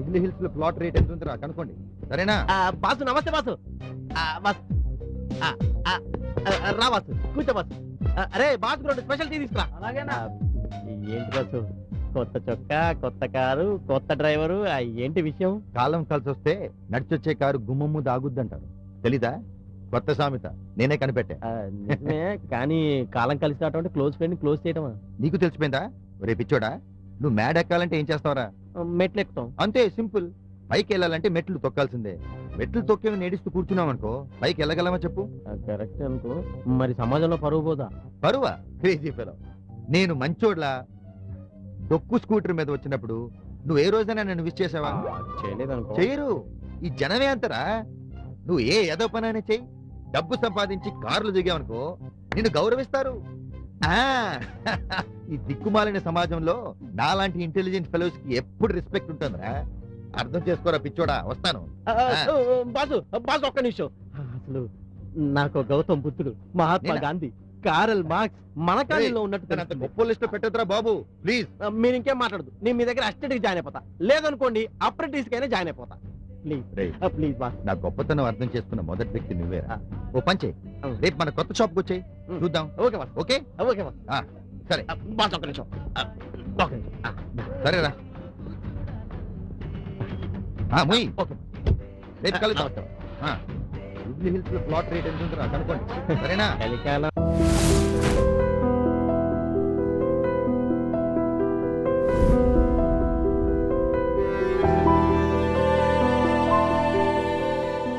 Jubilee hills లో plot rate ఎంత ఉందిరా కనుక్కోండి, సరేనా? బాసు నమస్తే బాసు. బాసు రా బాసు, కూర్చో బాసు. అరే బాసు రెండు స్పెషల్ టీ తీసుకురా. ఏంటి బాసు, కొత్త చొక్కా, కొత్త కారు, కొత్త డ్రైవరు, ఏంటి విషయం? కాలం కలిసి వస్తే నడిచొచ్చే కారు గుమ్మమ్ము దాగుద్దంటారు, తెలీదా? కొత్త సామెత నేనే కనిపెట్టా. నిజమే, కానీ కాలం కలిసి రావటం క్లోజ్ ఫ్రెండ్ క్లోజ్ చేయటమా? నీకు తెలిసిపోయిందా? రే పిచ్చోడా, నువ్వు మ్యాడ్ ఎక్కాలంటే ఏం చేస్తావరా? మెట్లు ఎక్కుతాం అంతే, సింపుల్. పైకి వెళ్ళాలంటే మెట్లు తొక్కాల్సిందే. మెట్లు తొక్కేవి నేడిస్తూ కూర్చున్నాం అనుకో, పైకి వెళ్ళగలమా చెప్పు? కరెక్ట్ అనుకో, మరి సమాజంలో పరువు పోదా? పరువా? Crazy fellow. నేను మంచోడ్లా డొక్కు స్కూటర్ మీద వచ్చినప్పుడు నువ్వు ఏ రోజైనా నన్ను విష్ చేసావా? చేయలేదనుకో. చేయరు, ఈ జనమే అంతరా. నువ్వు ఏ ఏదో పనైనా చెయ్యి, డబ్బు సంపాదించి కార్లు దిగావనుకో నిన్ను గౌరవిస్తారు. ఈ దిక్కుమాలిన సమాజంలో నాలాంటి ఇంటెలిజెంట్ ఫెలోస్ కి ఎప్పుడు రెస్పెక్ట్ ఉంటుందిరా. అర్థం చేసుకోరా పిచ్చోడా, వస్తాను. బాసు బాసు ఒక్క నిమిషం. అసలు నాకు గౌతమ్ బుద్ధుడు, మహాత్మా గాంధీ, కారల్ మార్క్స్ మన కాలంలో ఉన్నట్టు గొప్ప లిస్ట్ పెట్టద్దురా బాబు, ప్లీజ్. మీరు ఇంకేం మాట్లాడదు, నేను మీ దగ్గర అసిస్టెంట్ జాయిన్ అయిపోతా, లేదనుకోండి అప్రెంటిస్ కైనా జాయిన్ అయిపోతా. Please please boss. నా గొప్పతనం అర్థం చేసుకున్న మొదటి వ్యక్తి నువ్వేరా. ఓ పంచే, రేపు మన కొత్త షాప్ కు వచ్చాయి, చూద్దాం. Okay boss. Okay okay boss. సరే బాస్ ఒక్క నిమిషం. సరేరా. ముయ్, రేపు కలుద్దాం. జూబ్లీ హిల్స్ లో ప్లాట్ రేట్ ఎంత ఉంటుందా కనుక్కోండి, సరేనా? కలికాలం